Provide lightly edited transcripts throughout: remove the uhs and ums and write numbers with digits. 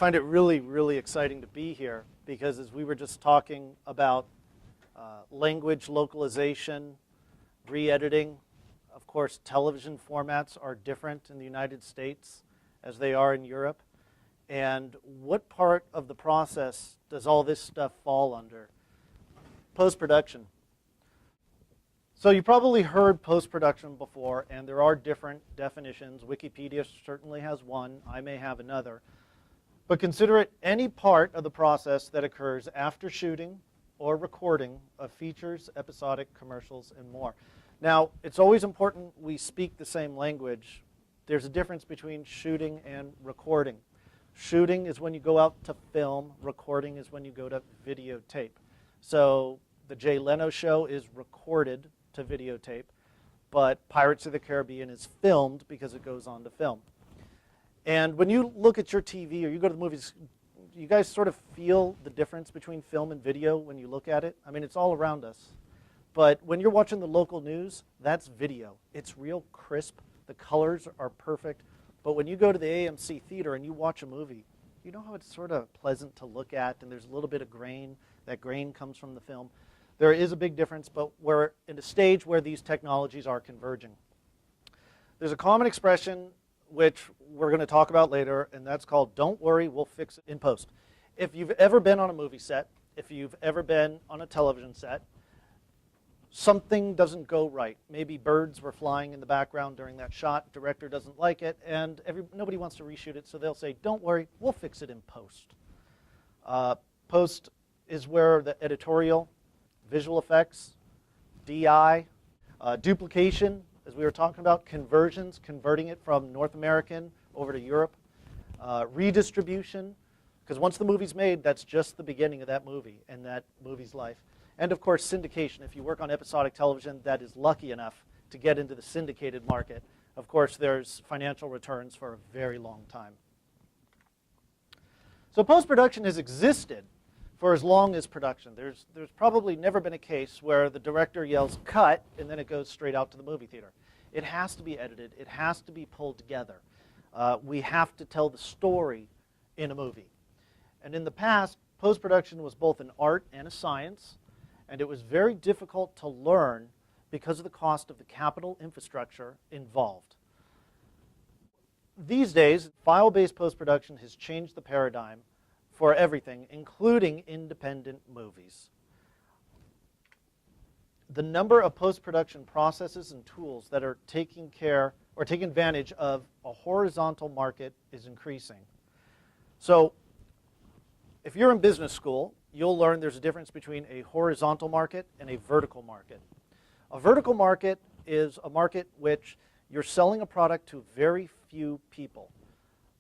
find it really, really exciting to be here because as we were just talking about language localization, re-editing, of course, television formats are different in the United States as they are in Europe. And what part of the process does all this stuff fall under? Post-production. So you probably heard post-production before, and there are different definitions. Wikipedia certainly has one. I may have another. But consider it any part of the process that occurs after shooting or recording of features, episodic, commercials, and more. Now, it's always important we speak the same language. There's a difference between shooting and recording. Shooting is when you go out to film. Recording is when you go to videotape. So the Jay Leno show is recorded to videotape, but Pirates of the Caribbean is filmed because it goes on to film. And when you look at your TV or you go to the movies, you guys sort of feel the difference between film and video when you look at it? I mean, it's all around us. But when you're watching the local news, that's video. It's real crisp. The colors are perfect. But when you go to the AMC theater and you watch a movie, you know how it's sort of pleasant to look at and there's a little bit of grain. That grain comes from the film. There is a big difference, but we're in a stage where these technologies are converging. There's a common expression which we're going to talk about later, and that's called, don't worry, we'll fix it in post. If you've ever been on a movie set, if you've ever been on a television set, something doesn't go right. Maybe birds were flying in the background during that shot, director doesn't like it, and nobody wants to reshoot it, so they'll say, don't worry, we'll fix it in post. Post is where the editorial, visual effects, DI, duplication, as we were talking about, conversions, converting it from North American over to Europe, redistribution, because once the movie's made, that's just the beginning of that movie and that movie's life. And of course, syndication. If you work on episodic television that is lucky enough to get into the syndicated market, of course, there's financial returns for a very long time. So post-production has existed for as long as production. There's probably never been a case where the director yells cut and then it goes straight out to the movie theater. It has to be edited. It has to be pulled together. We have to tell the story in a movie. And in the past, post-production was both an art and a science, and it was very difficult to learn because of the cost of the capital infrastructure involved. These days, file-based post-production has changed the paradigm for everything, including independent movies. The number of post-production processes and tools that are taking care or taking advantage of a horizontal market is increasing. So if you're in business school, you'll learn there's a difference between a horizontal market and a vertical market. A vertical market is a market which you're selling a product to very few people,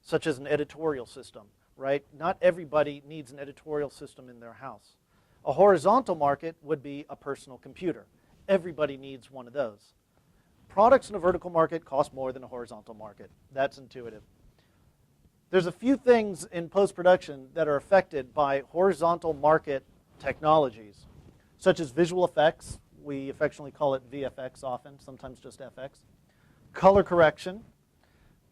such as an editorial system. Right? Not everybody needs an editorial system in their house. A horizontal market would be a personal computer. Everybody needs one of those. Products in a vertical market cost more than a horizontal market. That's intuitive. There's a few things in post-production that are affected by horizontal market technologies, such as visual effects. We affectionately call it VFX often, sometimes just FX. Color correction.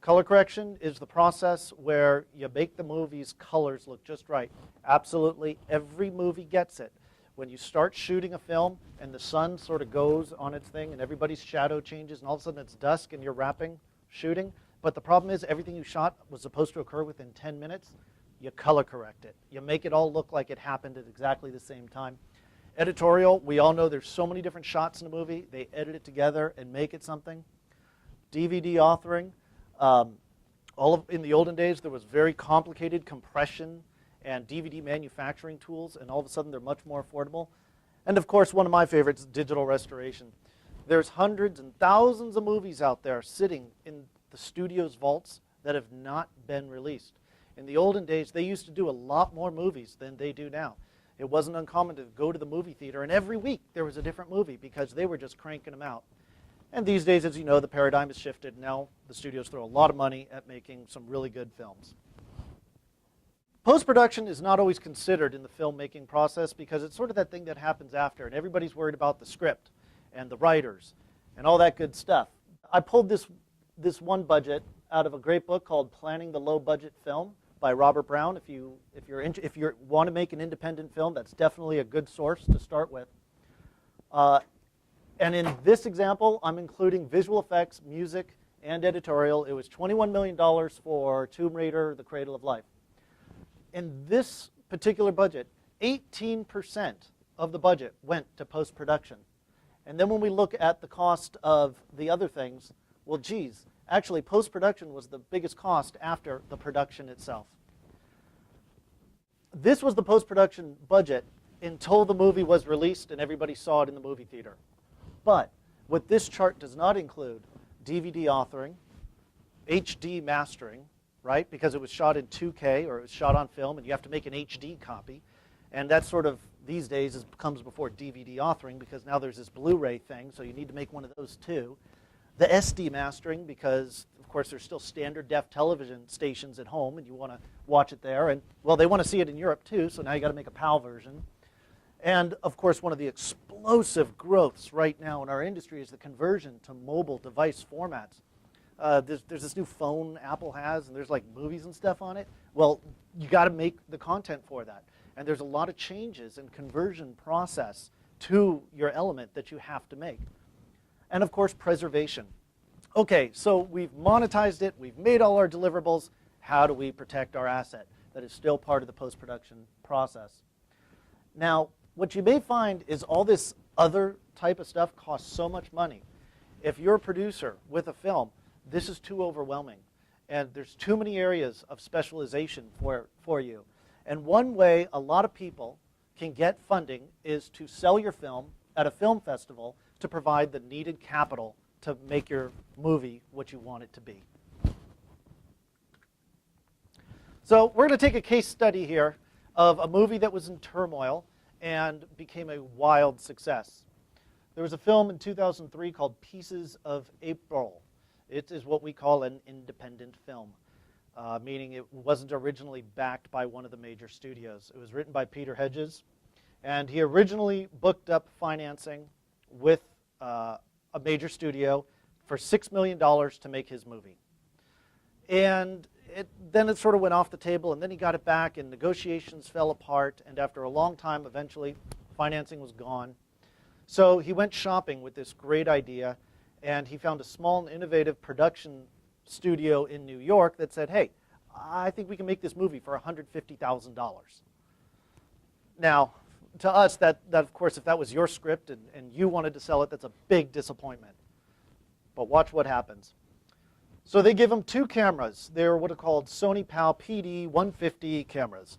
Color correction is the process where you make the movie's colors look just right. Absolutely every movie gets it. When you start shooting a film and the sun sort of goes on its thing and everybody's shadow changes and all of a sudden it's dusk and you're wrapping, shooting, but the problem is everything you shot was supposed to occur within 10 minutes, you color correct it. You make it all look like it happened at exactly the same time. Editorial, we all know there's so many different shots in a movie, they edit it together and make it something. DVD authoring. In the olden days, there was very complicated compression and DVD manufacturing tools, and all of a sudden they're much more affordable. And of course, one of my favorites is digital restoration. There's hundreds and thousands of movies out there sitting in the studio's vaults that have not been released. In the olden days, they used to do a lot more movies than they do now. It wasn't uncommon to go to the movie theater, and every week there was a different movie because they were just cranking them out. And these days, as you know, the paradigm has shifted. Now the studios throw a lot of money at making some really good films. Post-production is not always considered in the filmmaking process because it's sort of that thing that happens after, and everybody's worried about the script and the writers and all that good stuff. I pulled this one budget out of a great book called Planning the Low Budget Film by Robert Brown. If you want to make an independent film, that's definitely a good source to start with. And in this example, I'm including visual effects, music, and editorial. It was $21 million for Tomb Raider, The Cradle of Life. In this particular budget, 18% of the budget went to post-production. And then when we look at the cost of the other things, well, geez, actually post-production was the biggest cost after the production itself. This was the post-production budget until the movie was released and everybody saw it in the movie theater. But what this chart does not include, DVD authoring, HD mastering, right? Because it was shot in 2K or it was shot on film and you have to make an HD copy. And that sort of, these days, comes before DVD authoring because now there's this Blu-ray thing, so you need to make one of those too. The SD mastering because, of course, there's still standard def television stations at home and you want to watch it there. And, well, they want to see it in Europe too, so now you got to make a PAL version. And, of course, one of the explosive growths right now in our industry is the conversion to mobile device formats. There's this new phone Apple has, and there's like movies and stuff on it. Well, you got to make the content for that. And there's a lot of changes in conversion process to your element that you have to make. And, of course, preservation. Okay, so we've monetized it. We've made all our deliverables. How do we protect our asset that is still part of the post-production process? Now, what you may find is all this other type of stuff costs so much money. If you're a producer with a film, this is too overwhelming. And there's too many areas of specialization for you. And one way a lot of people can get funding is to sell your film at a film festival to provide the needed capital to make your movie what you want it to be. So we're going to take a case study here of a movie that was in turmoil and became a wild success. There was a film in 2003 called Pieces of April. It is what we call an independent film, meaning it wasn't originally backed by one of the major studios. It was written by Peter Hedges, and he originally booked up financing with a major studio for $6 million to make his movie. And then it sort of went off the table, and then he got it back, and negotiations fell apart, and after a long time, eventually, financing was gone. So he went shopping with this great idea, and he found a small and innovative production studio in New York that said, hey, I think we can make this movie for $150,000. Now, to us, that of course, if that was your script and you wanted to sell it, that's a big disappointment. But watch what happens. So they give him two cameras. They're what are called Sony PAL PD 150 cameras.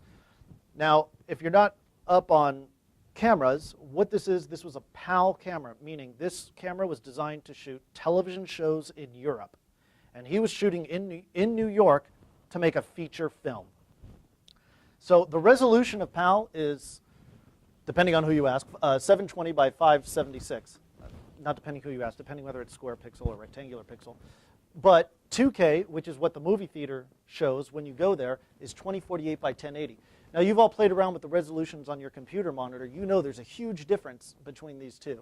Now, if you're not up on cameras, what this was a PAL camera, meaning this camera was designed to shoot television shows in Europe. And he was shooting in New York to make a feature film. So the resolution of PAL is, depending on who you ask, 720 by 576. Not depending who you ask, depending whether it's square pixel or rectangular pixel. But 2K, which is what the movie theater shows when you go there, is 2048 by 1080. Now, you've all played around with the resolutions on your computer monitor. You know there's a huge difference between these two.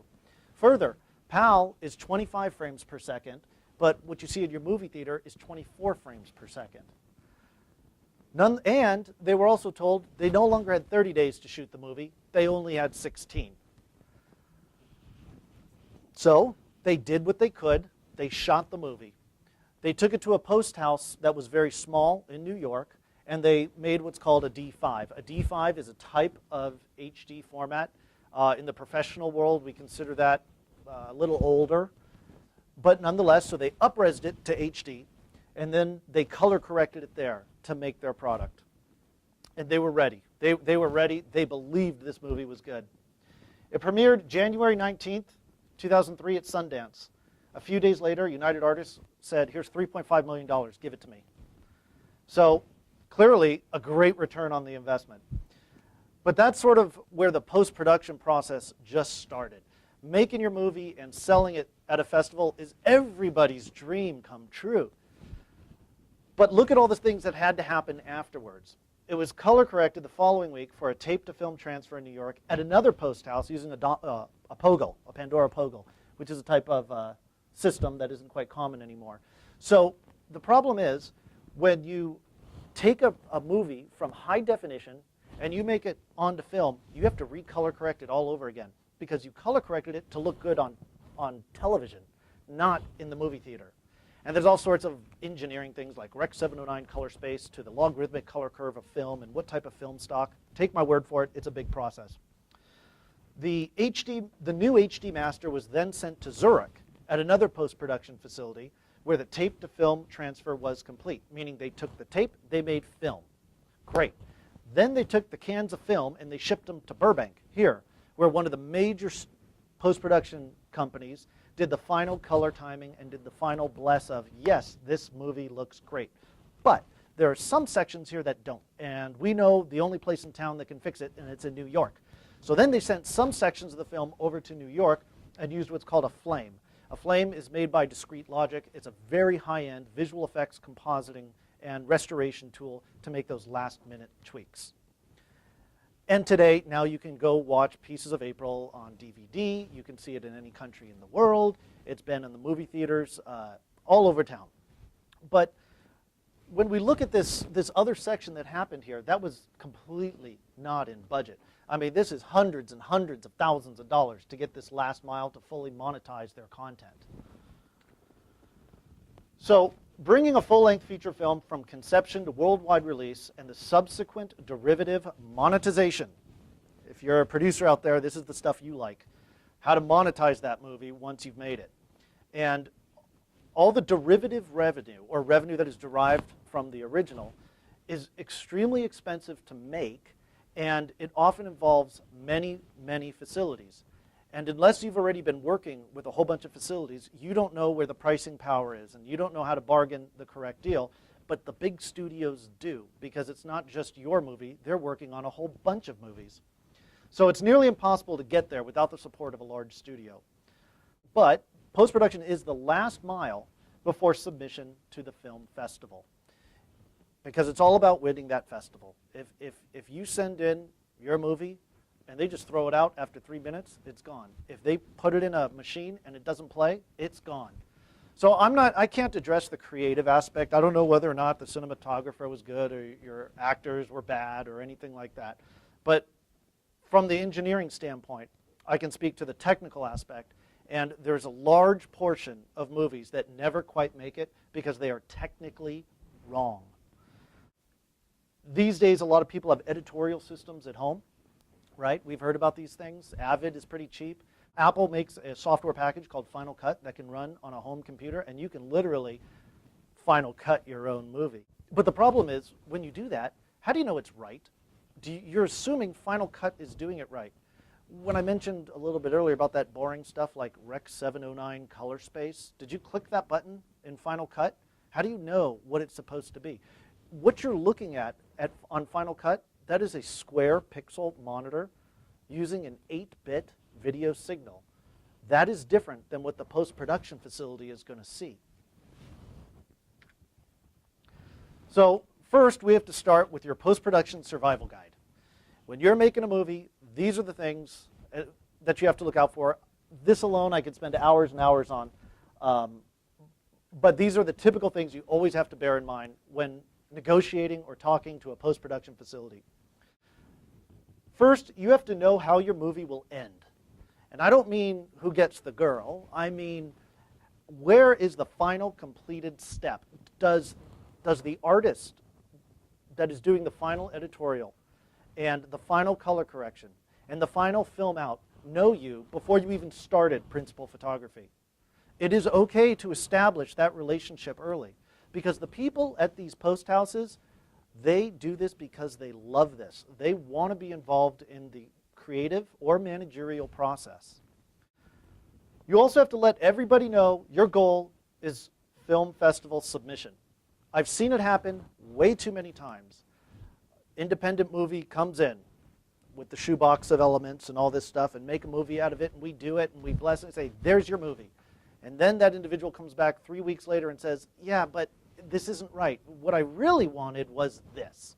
Further, PAL is 25 frames per second, but what you see in your movie theater is 24 frames per second. And they were also told they no longer had 30 days to shoot the movie. They only had 16. So they did what they could. They shot the movie. They took it to a post house that was very small in New York, and they made what's called a D5. A D5 is a type of HD format. In the professional world, we consider that a little older. But nonetheless, so they up-resed it to HD, and then they color corrected it there to make their product. And they were ready. They were ready. They believed this movie was good. It premiered January 19th, 2003 at Sundance. A few days later, United Artists said, here's $3.5 million, give it to me. So clearly, a great return on the investment. But that's sort of where the post-production process just started. Making your movie and selling it at a festival is everybody's dream come true. But look at all the things that had to happen afterwards. It was color corrected the following week for a tape-to-film transfer in New York at another post house using a Poggle, a Pandora Poggle, which is a type of system that isn't quite common anymore. So the problem is when you take a movie from high definition and you make it onto film, you have to recolor correct it all over again because you color corrected it to look good on television, not in the movie theater. And there's all sorts of engineering things like Rec. 709 color space to the logarithmic color curve of film and what type of film stock. Take my word for it, it's a big process. The new HD master was then sent to Zurich at another post-production facility where the tape to film transfer was complete, meaning they took the tape, they made film. Great. Then they took the cans of film and they shipped them to Burbank, here, where one of the major post-production companies did the final color timing and did the final bless of, yes, this movie looks great. But there are some sections here that don't, and we know the only place in town that can fix it, and it's in New York. So then they sent some sections of the film over to New York and used what's called a flame. A flame is made by Discrete Logic. It's a very high-end visual effects compositing and restoration tool to make those last-minute tweaks. And today, now you can go watch Pieces of April on DVD. You can see it in any country in the world. It's been in the movie theaters all over town. But when we look at this other section that happened here, that was completely not in budget. I mean, this is hundreds and hundreds of thousands of dollars to get this last mile to fully monetize their content. So bringing a full-length feature film from conception to worldwide release and the subsequent derivative monetization. If you're a producer out there, this is the stuff you like. How to monetize that movie once you've made it. And all the derivative revenue, or revenue that is derived from the original, is extremely expensive to make, and it often involves many, many facilities. And unless you've already been working with a whole bunch of facilities, you don't know where the pricing power is, and you don't know how to bargain the correct deal. But the big studios do, because it's not just your movie. They're working on a whole bunch of movies. So it's nearly impossible to get there without the support of a large studio. But post-production is the last mile before submission to the film festival, because it's all about winning that festival. If you send in your movie and they just throw it out after 3 minutes, it's gone. If they put it in a machine and it doesn't play, it's gone. So I can't address the creative aspect. I don't know whether or not the cinematographer was good or your actors were bad or anything like that. But from the engineering standpoint, I can speak to the technical aspect. And there's a large portion of movies that never quite make it because they are technically wrong. These days, a lot of people have editorial systems at home, right? We've heard about these things. Avid is pretty cheap. Apple makes a software package called Final Cut that can run on a home computer, and you can literally Final Cut your own movie. But the problem is, when you do that, how do you know it's right? You're assuming Final Cut is doing it right. When I mentioned a little bit earlier about that boring stuff like Rec. 709 color space, did you click that button in Final Cut? How do you know what it's supposed to be? What you're looking at on Final Cut, that is a square pixel monitor using an 8-bit video signal. That is different than what the post-production facility is going to see. So first, we have to start with your post-production survival guide. When you're making a movie, these are the things that you have to look out for. This alone I could spend hours and hours on. But these are the typical things you always have to bear in mind when negotiating or talking to a post-production facility. First, you have to know how your movie will end. And I don't mean who gets the girl. I mean, where is the final completed step? Does the artist that is doing the final editorial and the final color correction and the final film out know you before you even started principal photography? It is okay to establish that relationship early, because the people at these post houses, they do this because they love this. They want to be involved in the creative or managerial process. You also have to let everybody know your goal is film festival submission. I've seen it happen way too many times. Independent movie comes in with the shoebox of elements and all this stuff and make a movie out of it, and we do it and we bless it and say, there's your movie. And then that individual comes back 3 weeks later and says, yeah, but this isn't right. What I really wanted was this.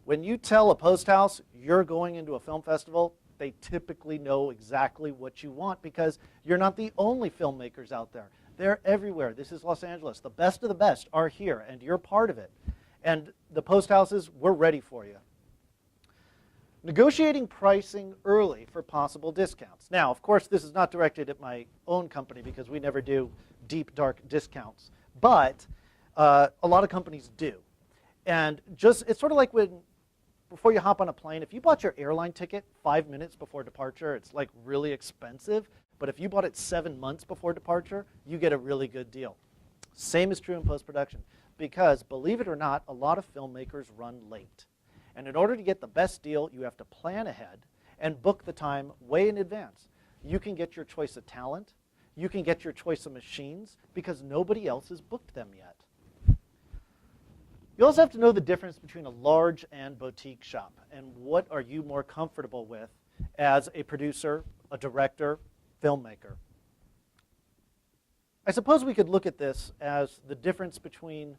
When you tell a post house you're going into a film festival, they typically know exactly what you want, because you're not the only filmmakers out there. They're everywhere. This is Los Angeles. The best of the best are here, and you're part of it. And the post houses, we're ready for you. Negotiating pricing early for possible discounts. Now, of course, this is not directed at my own company because we never do deep, dark discounts. But a lot of companies do. And it's sort of like before you hop on a plane, if you bought your airline ticket 5 minutes before departure, it's like really expensive. But if you bought it 7 months before departure, you get a really good deal. Same is true in post-production. Because, believe it or not, a lot of filmmakers run late. And in order to get the best deal, you have to plan ahead and book the time way in advance. You can get your choice of talent. You can get your choice of machines because nobody else has booked them yet. You also have to know the difference between a large and boutique shop and what are you more comfortable with as a producer, a director, filmmaker. I suppose we could look at this as the difference between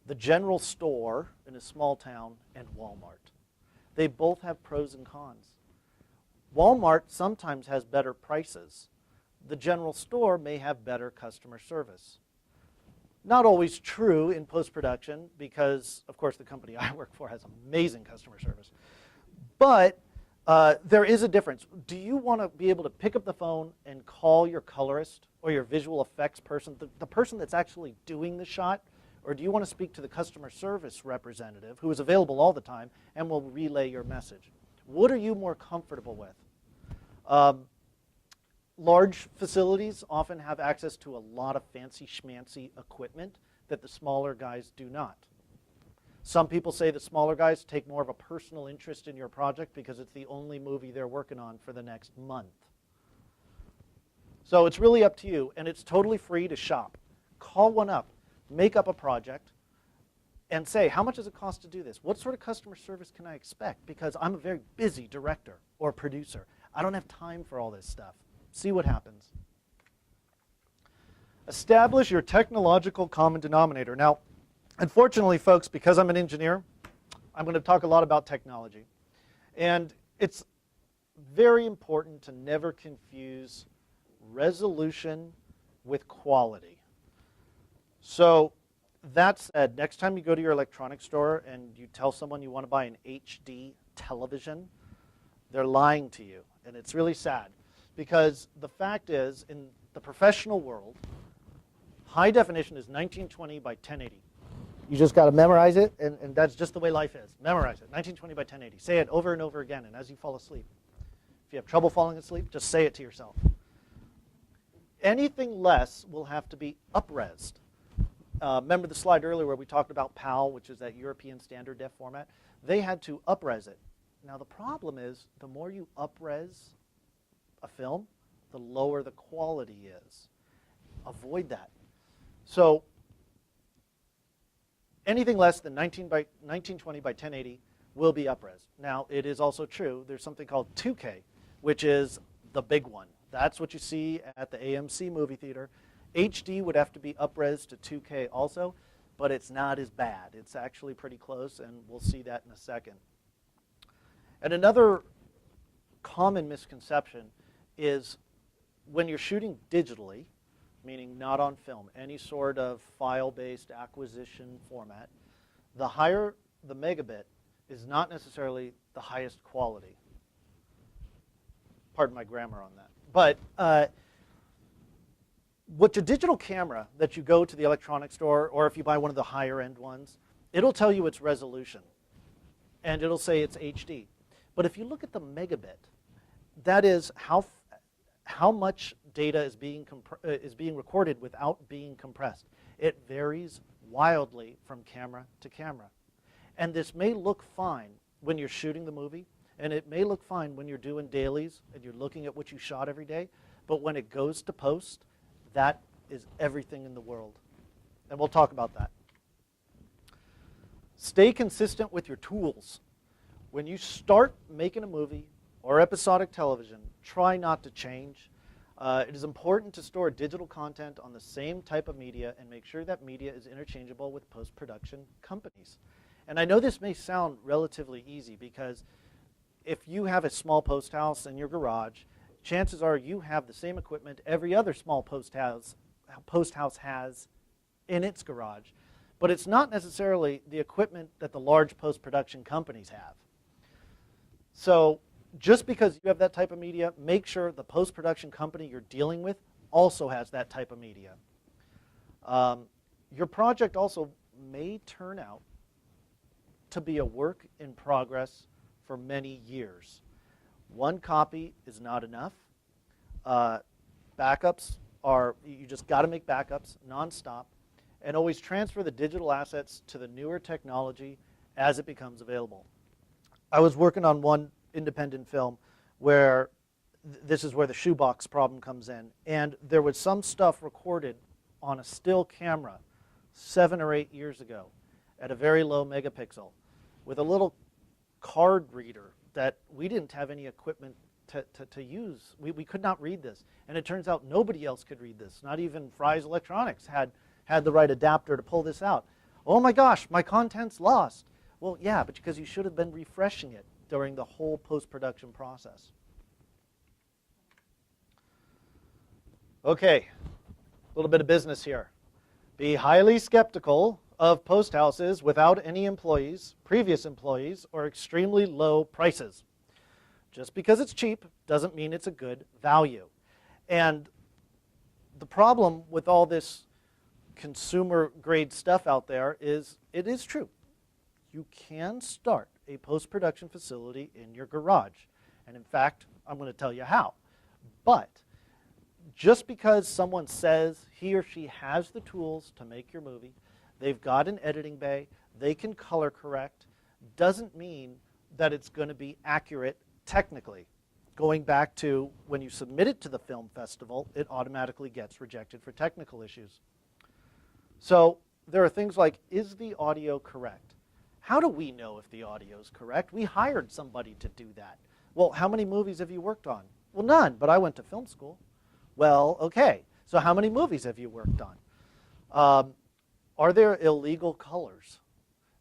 the general store in a small town and Walmart. They both have pros and cons. Walmart sometimes has better prices. The general store may have better customer service. Not always true in post-production because, of course, the company I work for has amazing customer service. But there is a difference. Do you want to be able to pick up the phone and call your colorist or your visual effects person, the person that's actually doing the shot? Or do you want to speak to the customer service representative who is available all the time and will relay your message? What are you more comfortable with? Large facilities often have access to a lot of fancy schmancy equipment that the smaller guys do not. Some people say the smaller guys take more of a personal interest in your project because it's the only movie they're working on for the next month. So it's really up to you, and it's totally free to shop. Call one up. Make up a project and say, how much does it cost to do this? What sort of customer service can I expect? Because I'm a very busy director or producer. I don't have time for all this stuff. See what happens. Establish your technological common denominator. Now, unfortunately, folks, because I'm an engineer, I'm going to talk a lot about technology. And it's very important to never confuse resolution with quality. So that said, next time you go to your electronics store and you tell someone you want to buy an HD television, they're lying to you. And it's really sad because the fact is, in the professional world, high definition is 1920 by 1080. You just got to memorize it, and that's just the way life is. Memorize it, 1920 by 1080. Say it over and over again, and as you fall asleep. If you have trouble falling asleep, just say it to yourself. Anything less will have to be up-resed. Remember the slide earlier where we talked about PAL, which is that European standard def format? They had to up-res it. Now the problem is, the more you up-res a film, the lower the quality is. Avoid that. So anything less than 1920 by 1080 will be up-res. Now it is also true, there's something called 2K, which is the big one. That's what you see at the AMC movie theater. HD would have to be up-res to 2K also, but it's not as bad. It's actually pretty close, and we'll see that in a second. And another common misconception is when you're shooting digitally, meaning not on film, any sort of file-based acquisition format, the higher the megabit is not necessarily the highest quality. Pardon my grammar on that. But with a digital camera that you go to the electronics store, or if you buy one of the higher end ones, it'll tell you its resolution. And it'll say it's HD. But if you look at the megabit, that is how much data is being recorded without being compressed. It varies wildly from camera to camera. And this may look fine when you're shooting the movie, and it may look fine when you're doing dailies and you're looking at what you shot every day, but when it goes to post, that is everything in the world. And we'll talk about that. Stay consistent with your tools. When you start making a movie or episodic television, try not to change. It is important to store digital content on the same type of media and make sure that media is interchangeable with post-production companies. And I know this may sound relatively easy because if you have a small post house in your garage, chances are you have the same equipment every other small post house has in its garage. but it's not necessarily the equipment that the large post-production companies have. So just because you have that type of media, make sure the post-production company you're dealing with also has that type of media. Your project also may turn out to be a work in progress for many years. One copy is not enough. Backups are, you just got to make backups nonstop, and always transfer the digital assets to the newer technology as it becomes available. I was working on one independent film where this is where the shoebox problem comes in, and there was some stuff recorded on a still camera 7 or 8 years ago at a very low megapixel with a little card reader that we didn't have any equipment to use. We could not read this. And it turns out nobody else could read this. Not even Fry's Electronics had the right adapter to pull this out. Oh my gosh, my content's lost. Well, yeah, but because you should have been refreshing it during the whole post-production process. Okay, a little bit of business here. Be highly skeptical of post houses without any employees, previous employees, or extremely low prices. Just because it's cheap doesn't mean it's a good value. And the problem with all this consumer grade stuff out there is it is true. You can start a post-production facility in your garage. And in fact, I'm going to tell you how. But just because someone says he or she has the tools to make your movie, they've got an editing bay, they can color correct, doesn't mean that it's going to be accurate technically. Going back to when you submit it to the film festival, it automatically gets rejected for technical issues. So there are things like, is the audio correct? How do we know if the audio is correct? We hired somebody to do that. Well, how many movies have you worked on? Well, none, but I went to film school. Well, okay, so how many movies have you worked on? Are there illegal colors?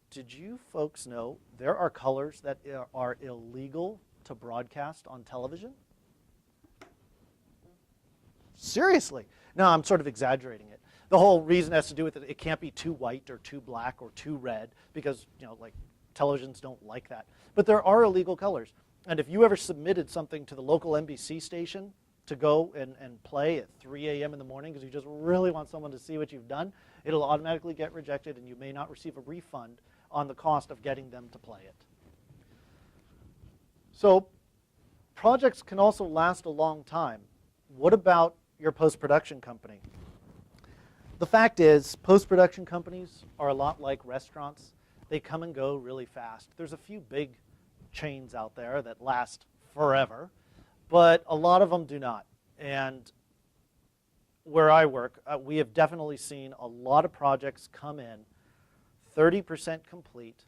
Did you folks know there are colors that are illegal to broadcast on television? Seriously. No, I'm sort of exaggerating it. The whole reason has to do with it can't be too white or too black or too red because, like televisions don't like that. But there are illegal colors. And if you ever submitted something to the local NBC station to go and play at 3 a.m. in the morning because you just really want someone to see what you've done, it'll automatically get rejected and you may not receive a refund on the cost of getting them to play it. So projects can also last a long time. What about your post-production company? The fact is, post-production companies are a lot like restaurants. They come and go really fast. There's a few big chains out there that last forever, but a lot of them do not. And where I work, we have definitely seen a lot of projects come in 30% complete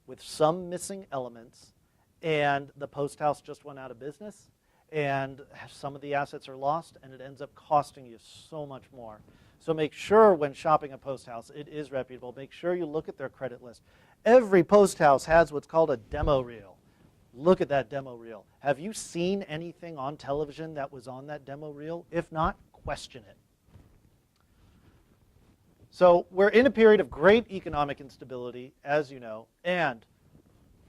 with some missing elements, and the post house just went out of business, and some of the assets are lost, and it ends up costing you so much more. So make sure when shopping a post house, it is reputable. Make sure you look at their credit list. Every post house has what's called a demo reel. Look at that demo reel. Have you seen anything on television that was on that demo reel? If not, question it. So we're in a period of great economic instability, as you know, and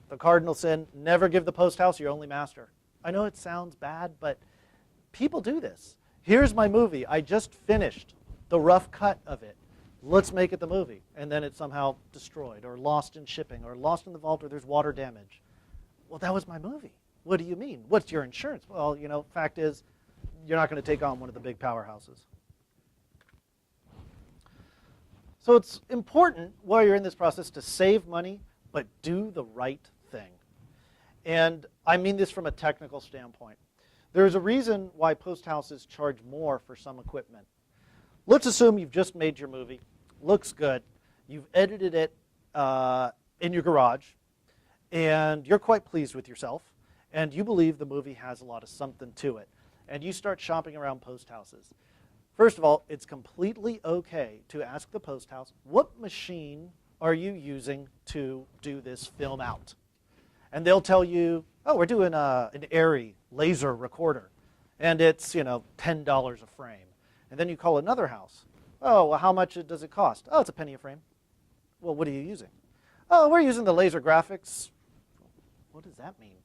the cardinal sin, never give the post house your only master. I know it sounds bad, but people do this. Here's my movie. I just finished the rough cut of it. Let's make it the movie. And then it's somehow destroyed or lost in shipping or lost in the vault or there's water damage. Well, that was my movie. What do you mean? What's your insurance? Well, fact is, you're not going to take on one of the big powerhouses. So it's important while you're in this process to save money, but do the right thing. And I mean this from a technical standpoint. There's a reason why post houses charge more for some equipment. Let's assume you've just made your movie, looks good, you've edited it in your garage, and you're quite pleased with yourself, and you believe the movie has a lot of something to it, and you start shopping around post houses. First of all, it's completely okay to ask the post house, what machine are you using to do this film out? And they'll tell you, oh, we're doing an Arri laser recorder, and it's $10 a frame. And then you call another house. Oh, well, how much does it cost? Oh, it's a penny a frame. Well, what are you using? Oh, we're using the laser graphics. What does that mean?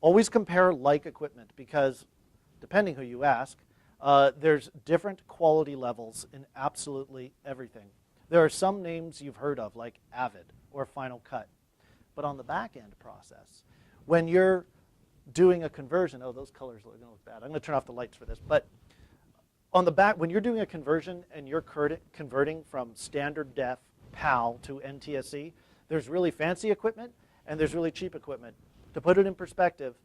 Always compare like equipment because depending who you ask, there's different quality levels in absolutely everything. There are some names you've heard of like Avid or Final Cut. But on the back end process, when you're doing a conversion, oh, those colors are going to look bad. I'm going to turn off the lights for this. But on the back, when you're doing a conversion and you're converting from standard def PAL to NTSC, there's really fancy equipment and there's really cheap equipment. To put it in perspective,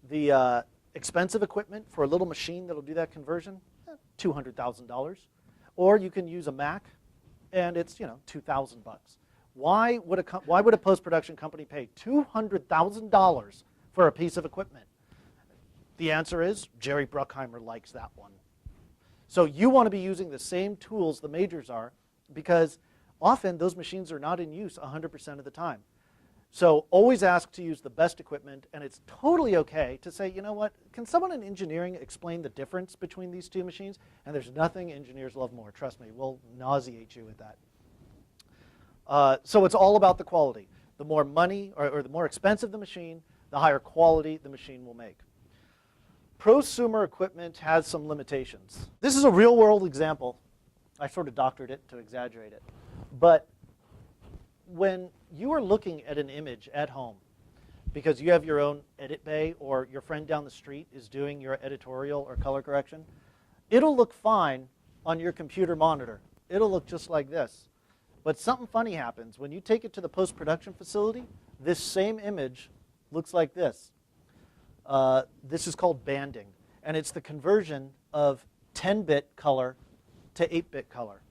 the expensive equipment for a little machine that'll do that conversion, $200,000. Or you can use a Mac and it's, $2,000. Why would a post-production company pay $200,000 for a piece of equipment? The answer is Jerry Bruckheimer likes that one. So you want to be using the same tools the majors are because often those machines are not in use 100% of the time. So always ask to use the best equipment, and it's totally okay to say, you know what, can someone in engineering explain the difference between these two machines? And there's nothing engineers love more, trust me, we'll nauseate you with that. So it's all about the quality. The more money or the more expensive the machine, the higher quality the machine will make. Prosumer equipment has some limitations. This is a real world example. I sort of doctored it to exaggerate it. But when you are looking at an image at home, because you have your own edit bay or your friend down the street is doing your editorial or color correction, it'll look fine on your computer monitor. It'll look just like this. But something funny happens. When you take it to the post-production facility, this same image looks like this. This is called banding. And it's the conversion of 10-bit color to 8-bit color.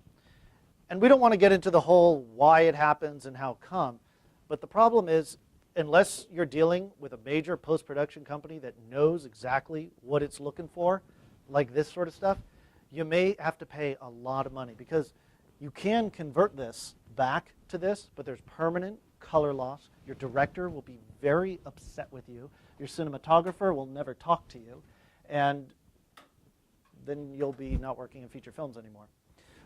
And we don't want to get into the whole why it happens and how come. But the problem is, unless you're dealing with a major post-production company that knows exactly what it's looking for, like this sort of stuff, you may have to pay a lot of money because you can convert this back to this, but there's permanent color loss. Your director will be very upset with you. Your cinematographer will never talk to you. And then you'll be not working in feature films anymore.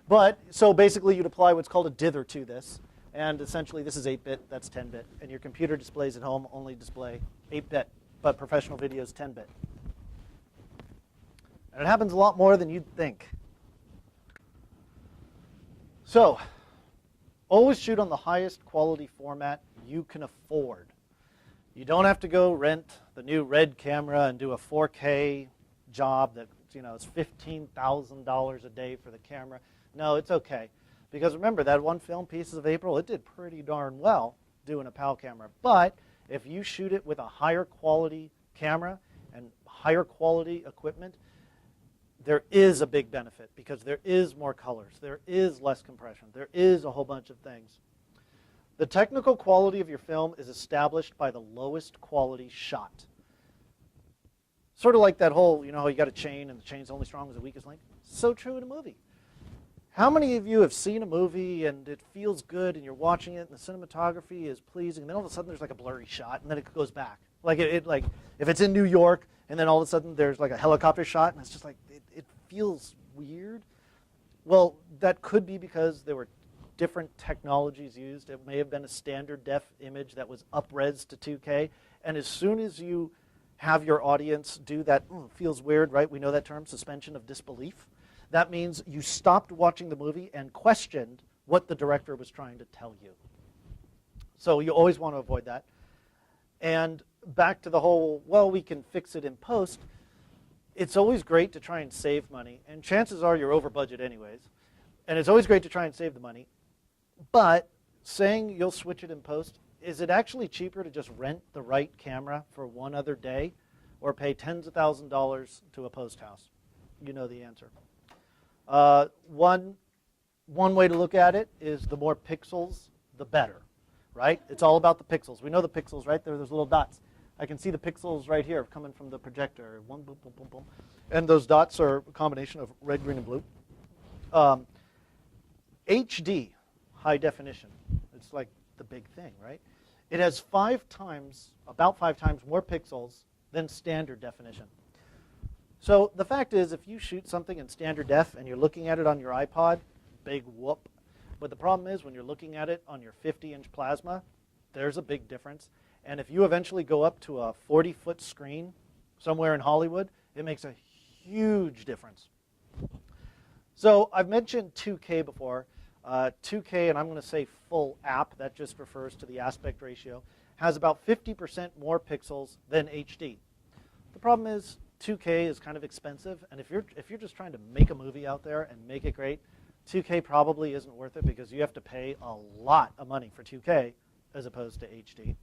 But, so basically you'd apply what's called a dither to this. And essentially this is 8-bit, that's 10-bit. And your computer displays at home only display 8-bit, but professional video is 10-bit. And it happens a lot more than you'd think. So, always shoot on the highest quality format you can afford. You don't have to go rent the new Red camera and do a 4K job that is $15,000 a day for the camera. No, it's okay. Because remember, that one film, Pieces of April, it did pretty darn well doing a PAL camera. But if you shoot it with a higher quality camera and higher quality equipment, there is a big benefit because there is more colors, there is less compression, there is a whole bunch of things. The technical quality of your film is established by the lowest quality shot. Sort of like that whole, how you got a chain and the chain's only strong as the weakest link. So true in a movie. How many of you have seen a movie and it feels good and you're watching it and the cinematography is pleasing and then all of a sudden there's like a blurry shot and then it goes back? Like like if it's in New York and then all of a sudden there's like a helicopter shot and it's just like, it feels weird. Well, that could be because there were different technologies used. It may have been a standard def image that was up-res to 2K. And as soon as you have your audience do that, feels weird, right? We know that term, suspension of disbelief. That means you stopped watching the movie and questioned what the director was trying to tell you. So you always want to avoid that. And back to the whole, well, we can fix it in post. It's always great to try and save money, and chances are you're over budget anyways. And it's always great to try and save the money. But saying you'll switch it in post, is it actually cheaper to just rent the right camera for one other day or pay tens of thousands of dollars to a post house? You know the answer. One way to look at it is the more pixels, the better, right? It's all about the pixels. We know the pixels, right? There are those little dots. I can see the pixels right here coming from the projector. One, boom, boom, boom, boom. And those dots are a combination of red, green, and blue. HD, high definition. It's like the big thing, right? It has about five times more pixels than standard definition. So the fact is, if you shoot something in standard def and you're looking at it on your iPod, big whoop. But the problem is when you're looking at it on your 50-inch plasma, there's a big difference. And if you eventually go up to a 40-foot screen somewhere in Hollywood, it makes a huge difference. So I've mentioned 2K before. 2K, and I'm going to say full app, that just refers to the aspect ratio, has about 50% more pixels than HD. The problem is 2K is kind of expensive, and if you're just trying to make a movie out there and make it great, 2K probably isn't worth it because you have to pay a lot of money for 2K as opposed to HD.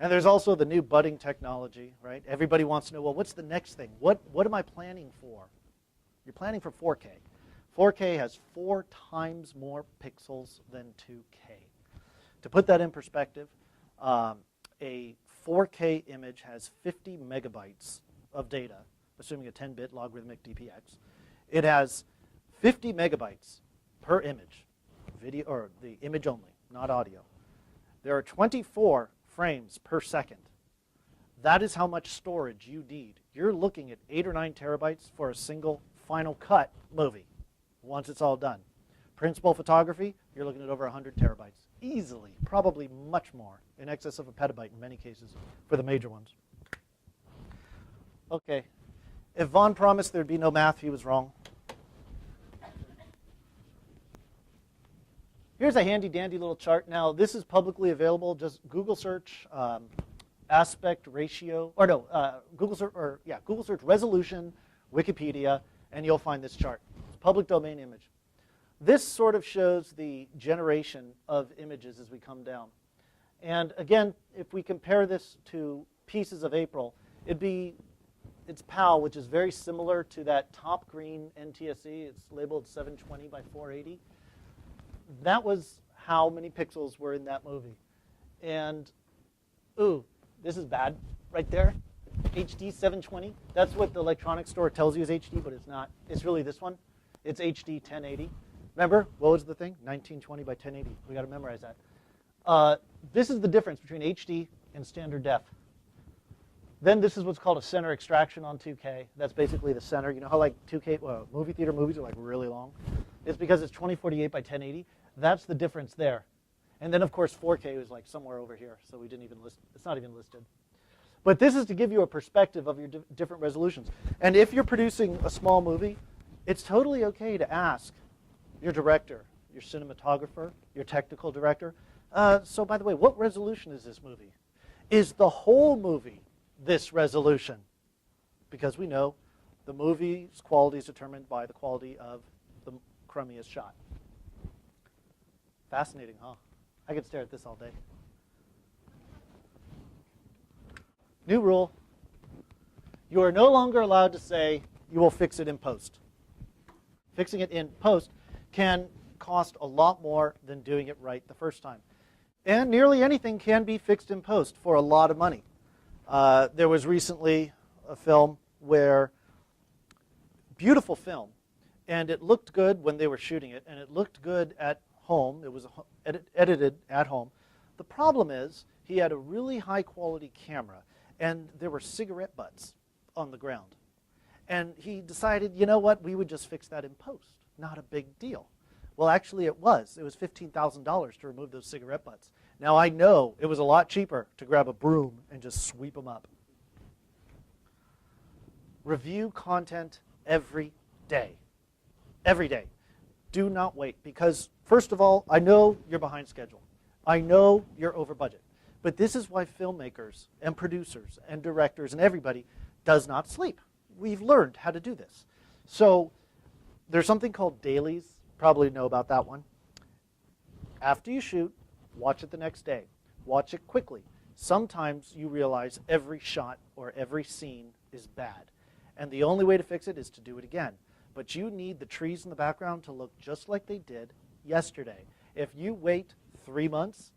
And there's also the new budding technology, right? Everybody wants to know, well, what's the next thing? What am I planning for? You're planning for 4K. 4K has 4 times more pixels than 2K. To put that in perspective, a 4K image has 50 megabytes of data, assuming a 10-bit logarithmic DPX. It has 50 megabytes per image, video or the image only, not audio. There are 24 frames per second. That is how much storage you need. You're looking at 8 or 9 terabytes for a single Final Cut movie once it's all done. Principal photography, you're looking at over 100 terabytes. Easily, probably much more, in excess of a petabyte in many cases for the major ones. Okay, if Vaughn promised there'd be no math, he was wrong. Here's a handy dandy little chart. Now, this is publicly available. Just Google search aspect ratio, or no, Google search resolution, Wikipedia, and you'll find this chart. It's a public domain image. This sort of shows the generation of images as we come down. And again, if we compare this to Pieces of April, it'd be its PAL, which is very similar to that top green NTSC. It's labeled 720 by 480. That was how many pixels were in that movie. And, ooh, this is bad right there. HD 720. That's what the electronics store tells you is HD, but it's not. It's really this one. It's HD 1080. Remember, what was the thing? 1920 by 1080. We got to memorize that. This is the difference between HD and standard def. Then this is what's called a center extraction on 2K. That's basically the center. You know how like 2K, movie theater movies are like really long? It's because it's 2048 by 1080. That's the difference there. And then, of course, 4K is like somewhere over here, so we didn't even list. It's not even listed. But this is to give you a perspective of your different resolutions. And if you're producing a small movie, it's totally okay to ask your director, your cinematographer, your technical director, so by the way, what resolution is this movie? Is the whole movie this resolution? Because we know the movie's quality is determined by the quality of the crummiest shot. Fascinating, huh? I could stare at this all day. New rule. You are no longer allowed to say you will fix it in post. Fixing it in post can cost a lot more than doing it right the first time. And nearly anything can be fixed in post for a lot of money. There was recently a film where, beautiful film, and it looked good when they were shooting it, and it looked good at home. It was edited at home. The problem is he had a really high quality camera, and there were cigarette butts on the ground. And he decided, you know what, we would just fix that in post. Not a big deal. Well, actually it was. It was $15,000 to remove those cigarette butts. Now I know it was a lot cheaper to grab a broom and just sweep them up. Review content every day. Every day. Do not wait, because first of all, I know you're behind schedule. I know you're over budget. But this is why filmmakers and producers and directors and everybody does not sleep. We've learned how to do this. So there's something called dailies. Probably know about that one. After you shoot, watch it the next day. Watch it quickly. Sometimes you realize every shot or every scene is bad. And the only way to fix it is to do it again. But you need the trees in the background to look just like they did yesterday. If you wait 3 months